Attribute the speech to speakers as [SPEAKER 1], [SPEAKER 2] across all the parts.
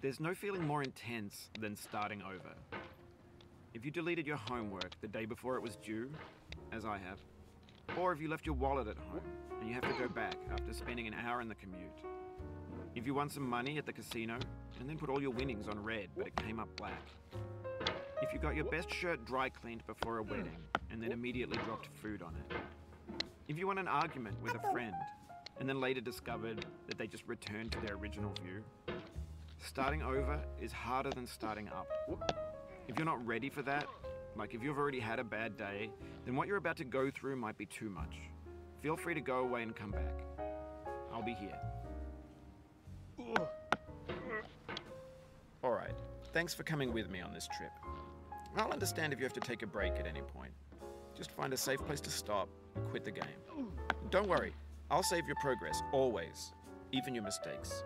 [SPEAKER 1] There's no feeling more intense than starting over. If you deleted your homework the day before it was due, as I have, or if you left your wallet at home and you have to go back after spending an hour in the commute. If you won some money at the casino and then put all your winnings on red but it came up black. If you got your best shirt dry cleaned before a wedding and then immediately dropped food on it. If you won an argument with a friend and then later discovered that they just returned to their original view. Starting over is harder than starting up. If you're not ready for that, like if you've already had a bad day, then what you're about to go through might be too much. Feel free to go away and come back. I'll be here. Alright, thanks for coming with me on this trip. I'll understand if you have to take a break at any point. Just find a safe place to stop and quit the game. Don't worry, I'll save your progress, always, even your mistakes.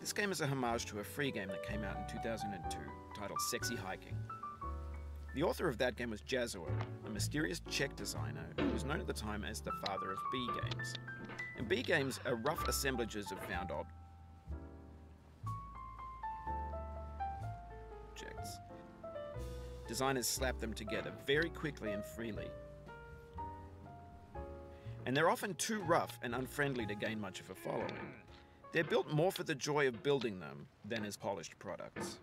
[SPEAKER 1] This game is a homage to a free game that came out in 2002, titled Sexy Hiking. The author of that game was Jazzuo, a mysterious Czech designer who was known at the time as the father of B games. And B games are rough assemblages of found objects. Designers slap them together very quickly and freely. And they're often too rough and unfriendly to gain much of a following. They're built more for the joy of building them than as polished products.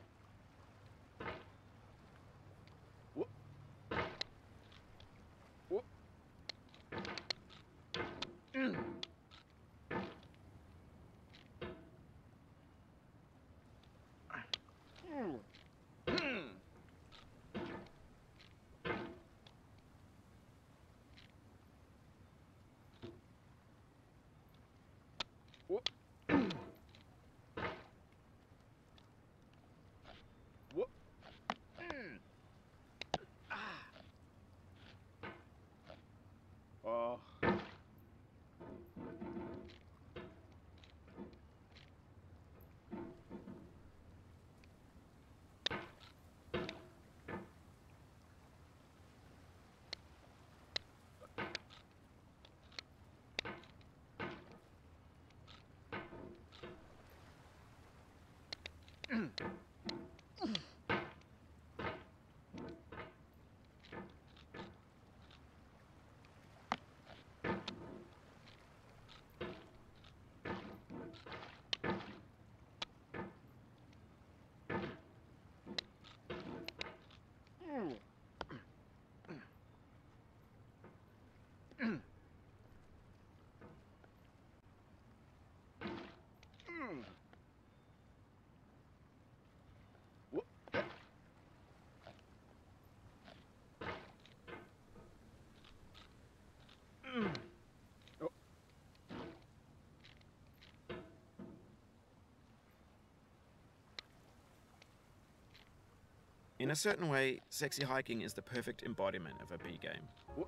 [SPEAKER 1] In a certain way, Sexy Hiking is the perfect embodiment of a B game.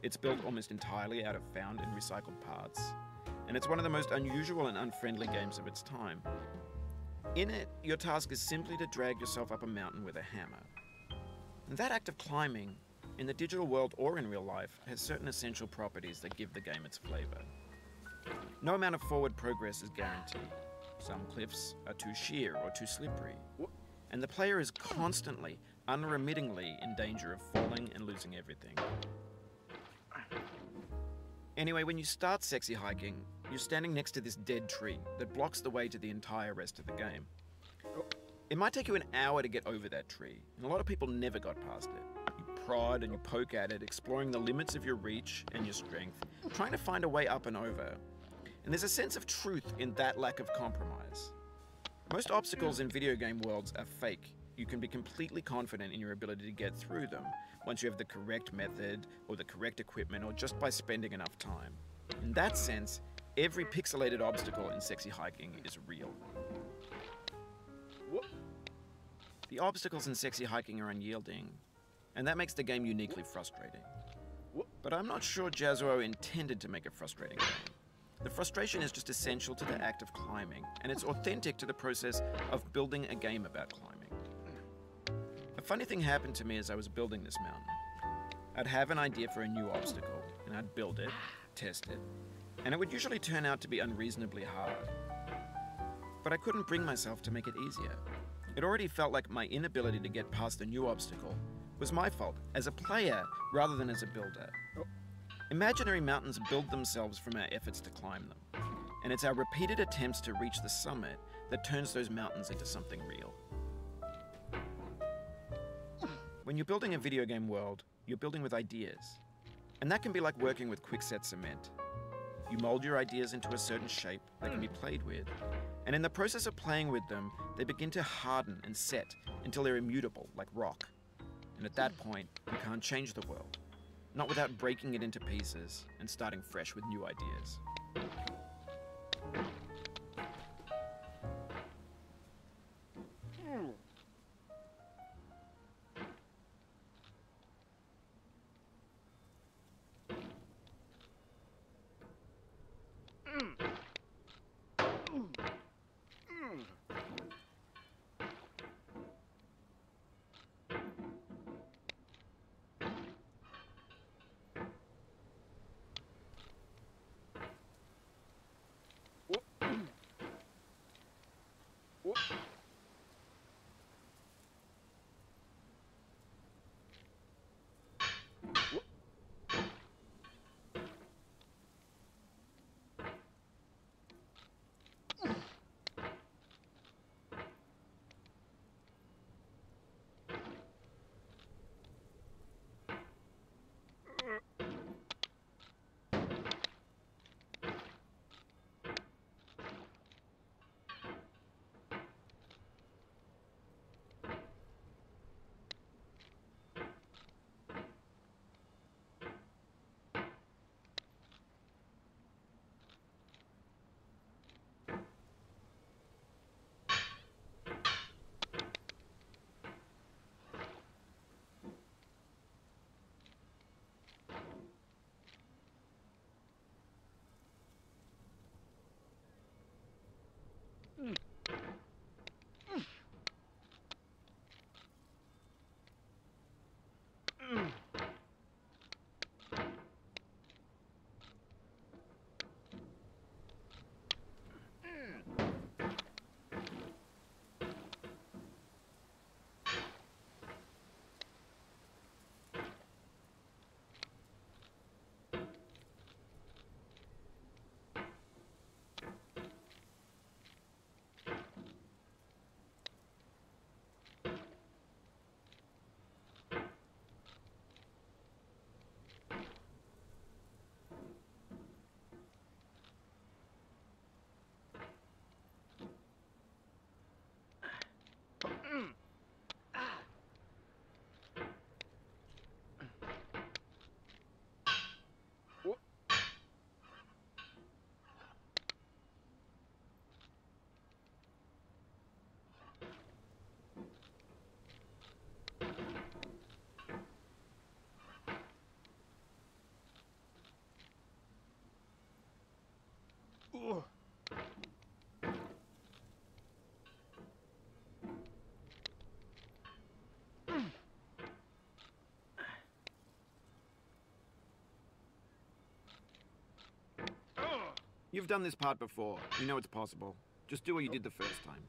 [SPEAKER 1] It's built almost entirely out of found and recycled parts, and it's one of the most unusual and unfriendly games of its time. In it, your task is simply to drag yourself up a mountain with a hammer. And that act of climbing, in the digital world or in real life, has certain essential properties that give the game its flavor. No amount of forward progress is guaranteed. Some cliffs are too sheer or too slippery. And the player is constantly, unremittingly in danger of falling and losing everything. Anyway, when you start Sexy Hiking, you're standing next to this dead tree that blocks the way to the entire rest of the game. It might take you an hour to get over that tree, and a lot of people never got past it. You prod and you poke at it, exploring the limits of your reach and your strength, trying to find a way up and over. And there's a sense of truth in that lack of compromise. Most obstacles in video game worlds are fake. You can be completely confident in your ability to get through them once you have the correct method or the correct equipment or just by spending enough time. In that sense, Every pixelated obstacle in Sexy Hiking is real. The obstacles in Sexy Hiking are unyielding, and that makes the game uniquely frustrating. But I'm not sure Jazzuo intended to make a frustrating game. The frustration is just essential to the act of climbing, and it's authentic to the process of building a game about climbing. A funny thing happened to me as I was building this mountain. I'd have an idea for a new obstacle, and I'd build it, test it, and it would usually turn out to be unreasonably hard. But I couldn't bring myself to make it easier. It already felt like my inability to get past the new obstacle was my fault as a player rather than as a builder. Imaginary mountains build themselves from our efforts to climb them, and it's our repeated attempts to reach the summit that turns those mountains into something real. When you're building a video game world, you're building with ideas, and that can be like working with quickset cement. You mold your ideas into a certain shape that can be played with, and in the process of playing with them, they begin to harden and set until they're immutable, like rock. And at that point, you can't change the world, not without breaking it into pieces and starting fresh with new ideas. You've done this part before. You know it's possible. Just do what you did the first time.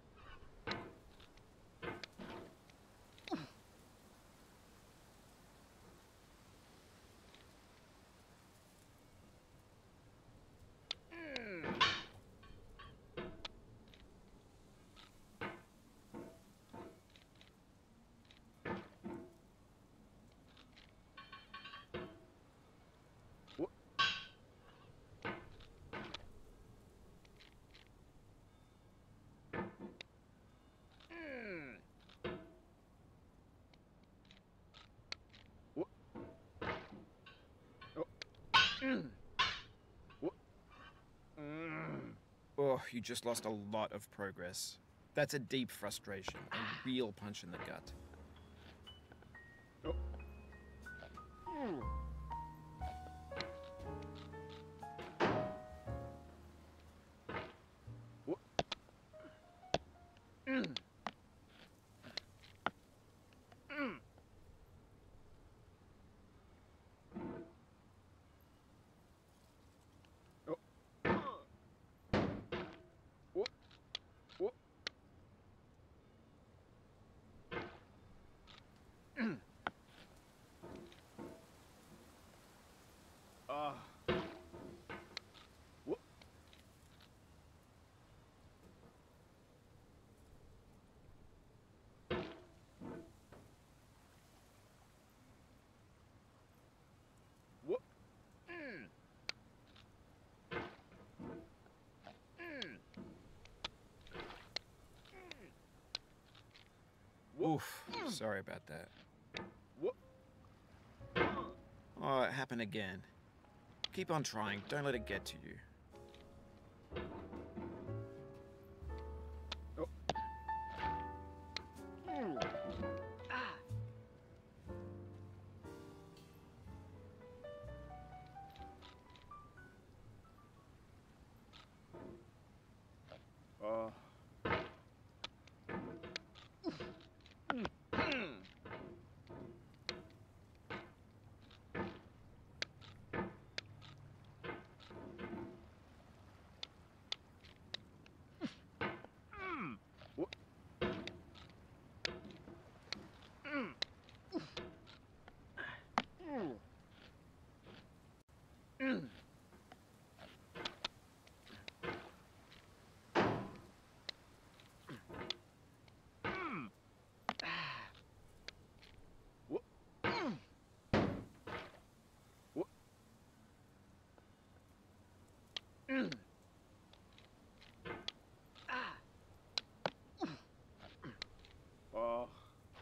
[SPEAKER 1] Oh, you just lost a lot of progress. That's a deep frustration, a real punch in the gut. Oof, sorry about that. Oh, it happened again. Keep on trying, don't let it get to you.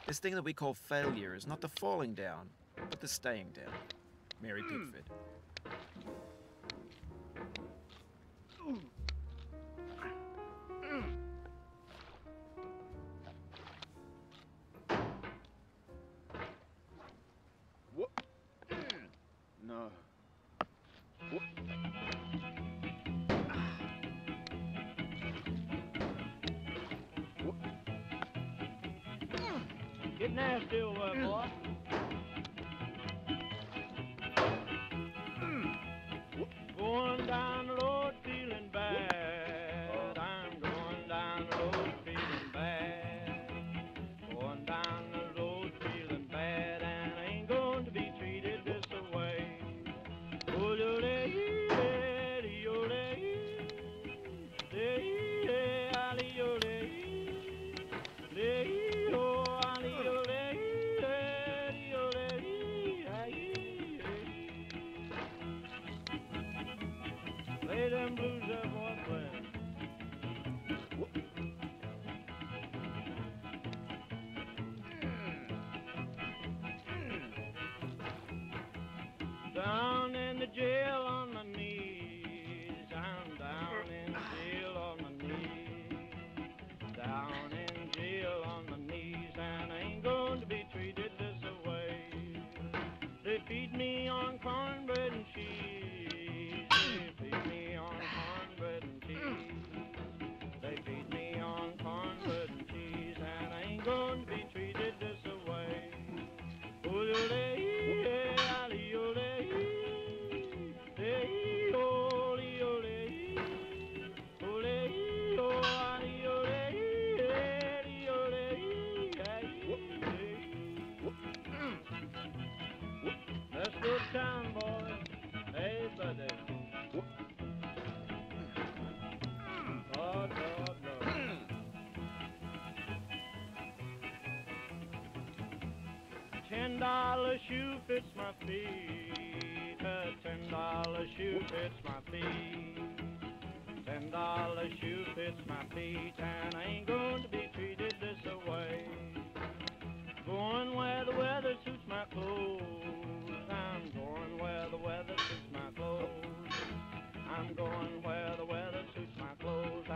[SPEAKER 1] This thing that we call failure is not the falling down, but the staying down. Mary Pickford.
[SPEAKER 2] No.
[SPEAKER 3] Get nasty over there, boy. Going down the road feeling bad. I'm going down the road feeling bad. Going down the road feeling bad, and I ain't going to be treated this way. Oh, play them blues up, boy, play 'em. Down in the jail on my knees, I'm down in the jail on my knees, down in jail on my knees, and I ain't going to be treated this way. They feed me on cornbread and cheese, they feed me on cornbread and cheese, they feed me on cornbread and cheese, and I ain't going to be treated this way. Let's go town, boys. Hey, buddy. Lord, Lord, Lord. $10 shoe fits my feet. A $10 shoe fits my feet. $10 shoe fits my feet, and I ain't going to be treated this way. Going where the weather suits my clothes. I'm going where the weather suits my clothes. I'm going where the weather suits my clothes.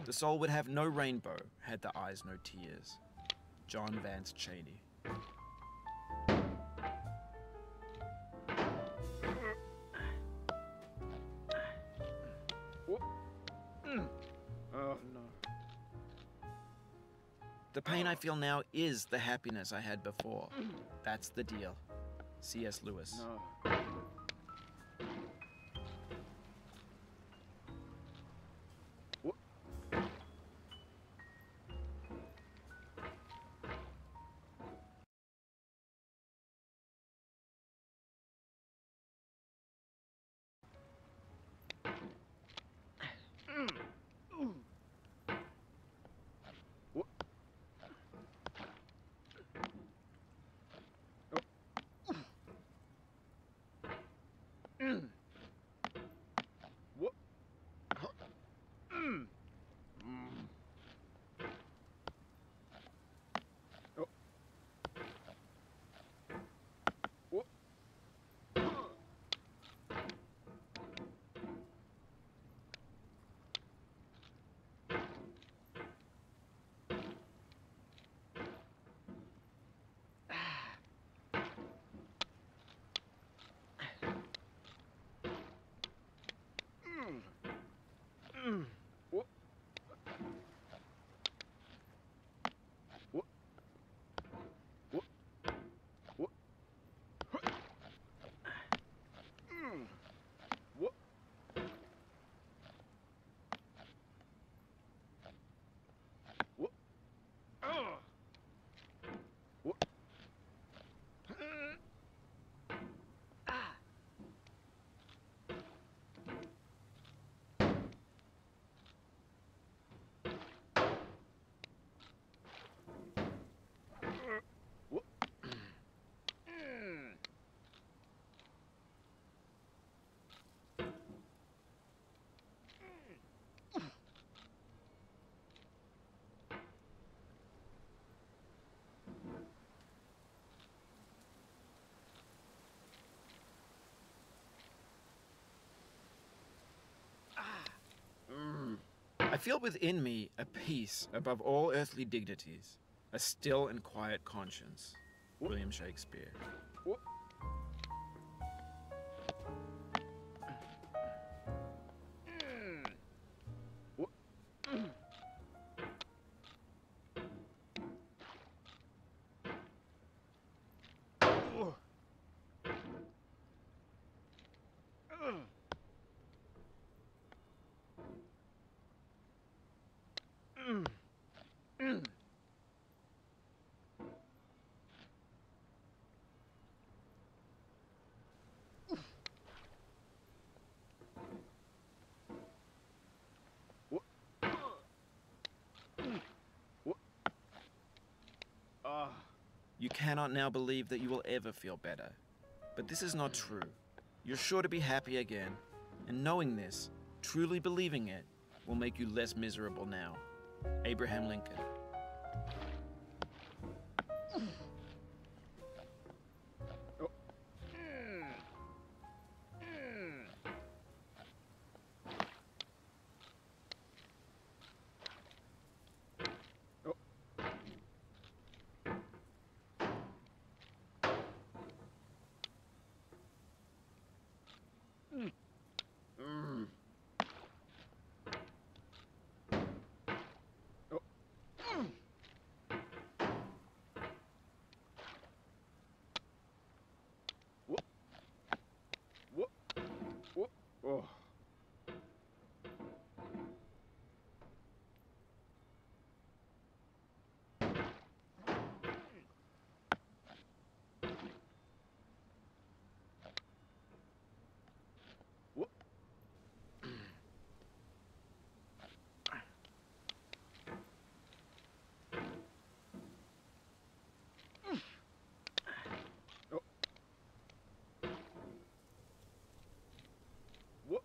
[SPEAKER 1] The soul would have no rainbow had the eyes no tears. John Vance Cheney.
[SPEAKER 2] Oh, no.
[SPEAKER 1] The pain I feel now is the happiness I had before. That's the deal. C.S. Lewis.
[SPEAKER 2] No.
[SPEAKER 1] I feel within me a peace above all earthly dignities, a still and quiet conscience. William Shakespeare. You cannot now believe that you will ever feel better. But this is not true. You're sure to be happy again, and knowing this, truly believing it, will make you less miserable now. Abraham Lincoln.
[SPEAKER 2] Oh. What?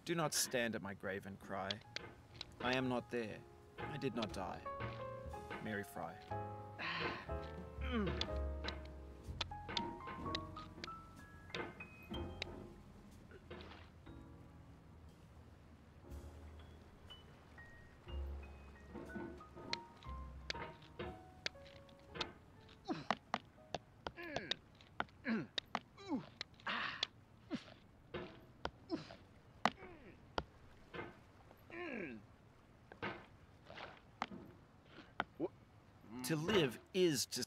[SPEAKER 1] Do not stand at my grave and cry. I am not there. I did not die. Mary Fry. To live is to